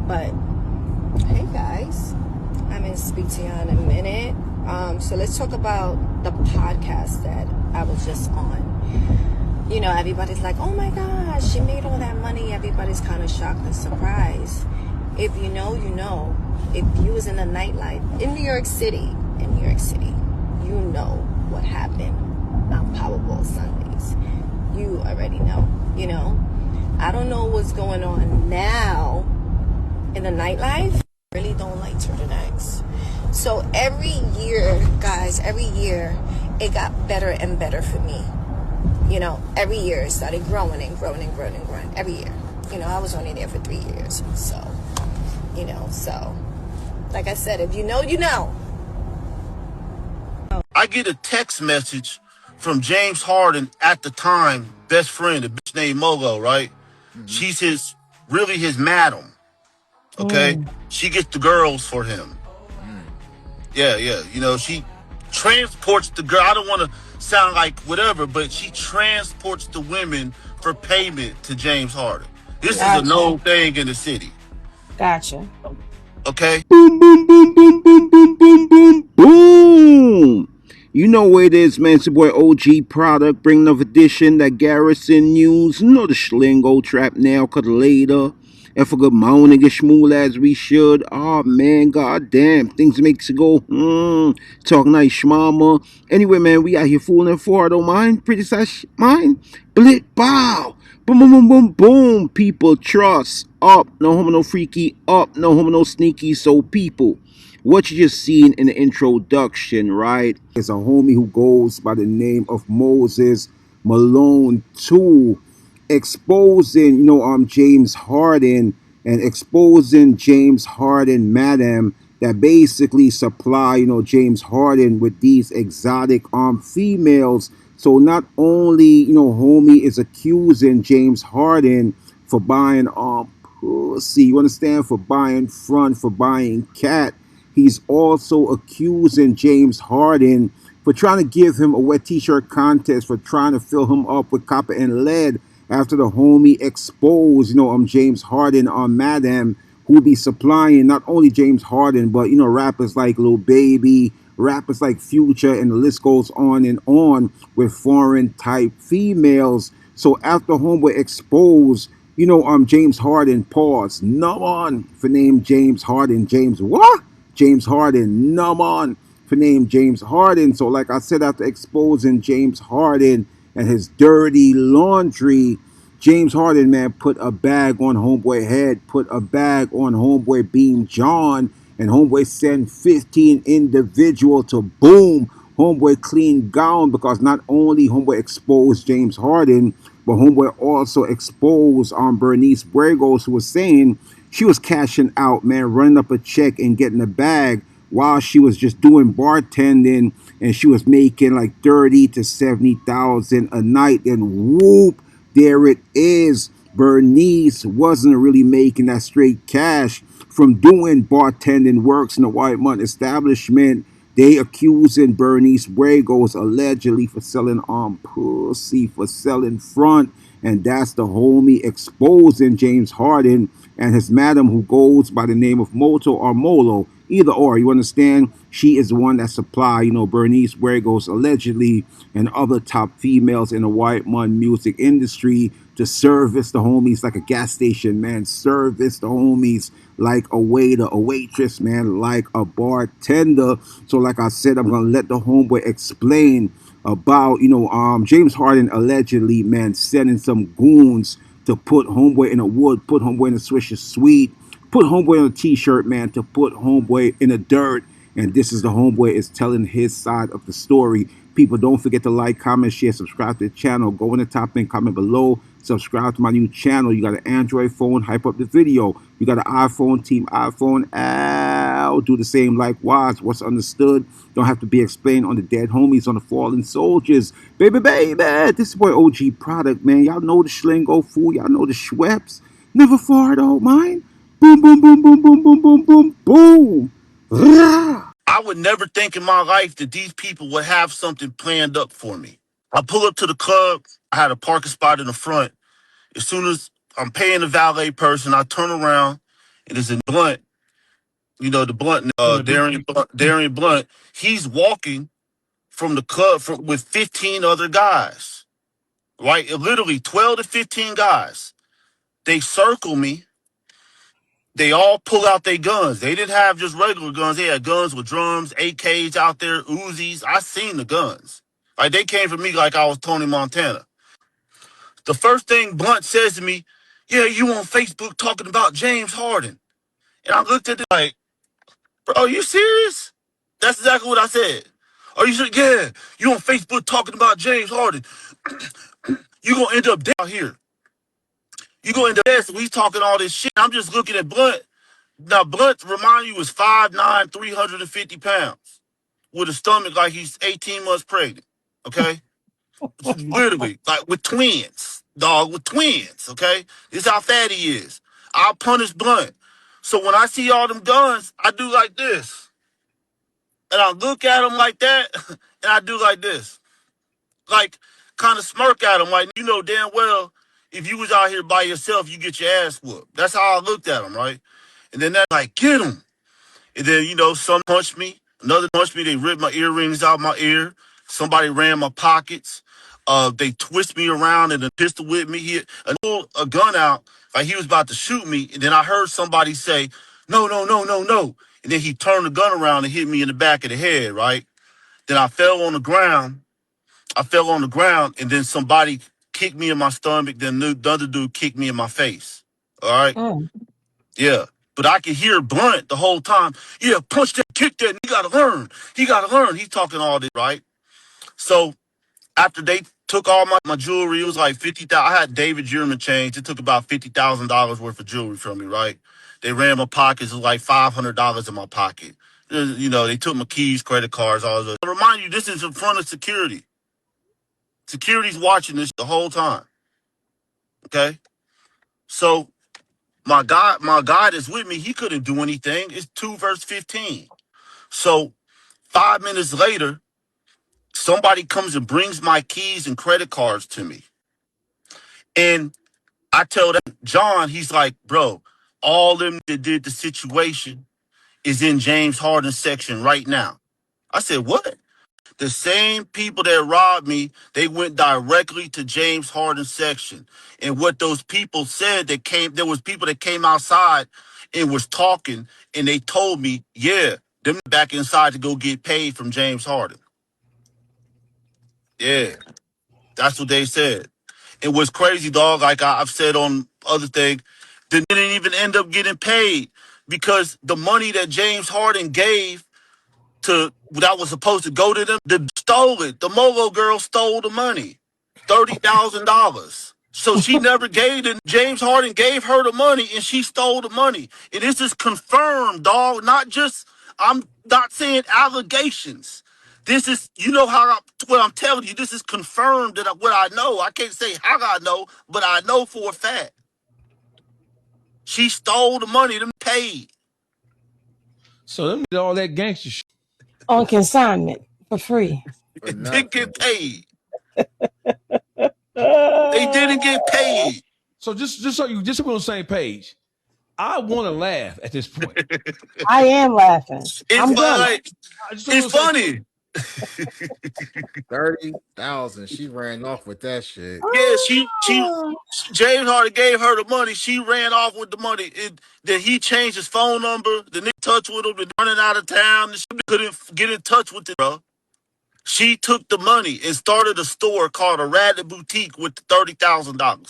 But hey guys, I'm gonna speak to you in a minute. So let's talk about the podcast that I was just on. You know, everybody's like, oh my gosh, she made all that money. Everybody's kind of shocked and surprised. If you know, you know. If you was in the nightlife in New York City, you know what happened on Powerball Sundays. You already know, you know. I don't know what's going on now in the nightlife. I really don't like turtlenecks. So every year, guys, it got better and better for me. You know, every year it started growing and growing and growing and growing. Every year. You know, I was only there for 3 years. So, you know, like I said, if you know, you know. I get a text message from James Harden at the time, best friend, a bitch named Mogo, right? She's really his madam, okay? She gets the girls for him. Yeah. You know, she transports the girl. I don't want to sound like whatever, but she transports the women for payment to James Harden. This is a known thing in the city. Gotcha. Okay? Boom, boom, boom, boom, boom, boom, boom, boom, boom. You know where it is, man. It's your boy OG Product, bringing another edition, that Garrison News. You know the schlingo trap now, cut later. And for good morning, get schmool as we should. Oh, man, goddamn. Things makes it go, talk nice, schmama. Anyway, man, we out here fooling for, I don't mind. Pretty sash, mind. Blit, bow. Boom, boom, boom, boom, boom. People, trust. Up. No homo, no freaky. Up. No homo, no sneaky. So, people, what you just seen in the introduction, right, is a homie who goes by the name of Moses Malone 2, exposing, James Harden, and exposing James Harden, madam, that basically supply, James Harden with these exotic females. So not only, homie is accusing James Harden for buying pussy, you understand, for buying front, for buying cat. He's also accusing James Harden for trying to give him a wet t-shirt contest, for trying to fill him up with copper and lead after the homie exposed, James Harden on Madam, who be supplying not only James Harden, but, rappers like Lil Baby, rappers like Future, and the list goes on and on with foreign type females. So after homeboy exposed, James Harden paused. No on for name James Harden. James what? James Harden. No on for name James Harden. So like I said, after exposing James Harden and his dirty laundry, James Harden, man, put a bag on homeboy head, put a bag on homeboy Beam John, and homeboy sent 15 individual to boom, homeboy clean gown, because not only homeboy exposed James Harden, but homeboy also exposed Bernice Burgos, who was saying she was cashing out, man, running up a check and getting a bag while she was just doing bartending, and she was making like 30 to 70,000 a night. And whoop, there it is. Bernice wasn't really making that straight cash from doing bartending works in a white month establishment. They accusing Bernice Burgos allegedly for selling pussy, for selling front. And that's the homie exposing James Harden and his madam, who goes by the name of Moto or Molo. Either or, you understand? She is the one that supply, Bernice Burgos allegedly and other top females in the white man music industry to service the homies like a gas station, man. Service the homies like a waiter, a waitress, man, like a bartender. So like I said, I'm gonna let the homeboy explain about, James Harden allegedly, man, sending some goons to put homeboy in a wood, put homeboy in a Swisher Sweet, put homeboy on a t-shirt, man, to put homeboy in the dirt. And this is the homeboy is telling his side of the story. People, don't forget to like, comment, share, subscribe to the channel. Go in the top and comment below. Subscribe to my new channel. You got an Android phone, hype up the video. You got an iPhone, team iPhone, ow, do the same likewise. What's understood don't have to be explained on the dead homies, on the fallen soldiers. Baby, this is boy OG Product, man. Y'all know the Schlingo, fool. Y'all know the Schweppes. Never far, don't mind. Boom, boom, boom, boom, boom, boom, boom, boom, boom. I would never think in my life that these people would have something planned up for me. I pull up to the club. I had a parking spot in the front. As soon as I'm paying the valet person, I turn around It is in Blunt. You know the Blunt, From the big Darian Blunt. He's walking from the club with 15 other guys. Right, literally 12 to 15 guys. They circle me. They all pull out their guns. They didn't have just regular guns. They had guns with drums, AKs out there, Uzis. I seen the guns. Like they came for me like I was Tony Montana. The first thing Blunt says to me, yeah, you on Facebook talking about James Harden. And I looked at it like, bro, are you serious? That's exactly what I said. Are you sure? Yeah, you on Facebook talking about James Harden. You gonna end up down here. You gonna end up there. So he's talking all this shit. I'm just looking at Blunt. Now, Blunt, remind you, is 5'9", 350 pounds with a stomach like he's 18 months pregnant. Okay? Literally, like with twins, dog, with twins. Okay? This is how fat he is. I'll punish Blunt. So when I see all them guns, I do like this. And I look at him like that, and I do like this. Like, kind of smirk at him, like, you know damn well, if you was out here by yourself, you get your ass whooped. That's how I looked at him, right? And then that, like, get him. And then, you know, some punched me. Another punched me. They ripped my earrings out my ear. Somebody ran my pockets. They twist me around and a pistol with me. He pulled a gun out like he was about to shoot me. And then I heard somebody say, no, no, no, no, no. And then he turned the gun around and hit me in the back of the head, right? Then I fell on the ground. And then somebody kicked me in my stomach. Then the other dude kicked me in my face. All right? Mm. Yeah. But I could hear Blunt the whole time. Yeah, punch that, kick that. He got to learn. He got to learn. He's talking all this, right? So after they took all my jewelry, it was like $50,000. I had David German chains. It took about $50,000 worth of jewelry from me, right? They ran my pockets. It was like $500 in my pocket. You know, they took my keys, credit cards, all that. I remind you, this is in front of security. Security's watching this the whole time. Okay? So my God is with me. He couldn't do anything. It's 2 verse 15. So 5 minutes later, somebody comes and brings my keys and credit cards to me. And I tell that John, he's like, bro, all them that did the situation is in James Harden's section right now. I said, what? The same people that robbed me, they went directly to James Harden's section. And what those people said, there was people that came outside and was talking, and they told me, yeah, them back inside to go get paid from James Harden. Yeah, that's what they said. And what's crazy, dog, like I've said on other things, they didn't even end up getting paid because the money that James Harden gave that was supposed to go to them, they stole it. The Mogo girl stole the money, $30,000. So she never gave it. James Harden gave her the money, and she stole the money. And this is confirmed, dog. I'm not saying allegations. This is, you know what I'm telling you. This is confirmed what I know. I can't say how I know, but I know for a fact. She stole the money, them paid. So them did all that gangster shit On consignment for free. Didn't get paid. They didn't get paid. So just so we're on the same page, I want to laugh at this point. I am laughing. I'm Like, so it's funny. 30,000. She ran off with that shit. Yeah, James Harden gave her the money. She ran off with the money. Then he changed his phone number. The nigga touch with him. Then running out of town. She couldn't get in touch with it, bro. She took the money and started a store called a Rabbit Boutique with the $30,000.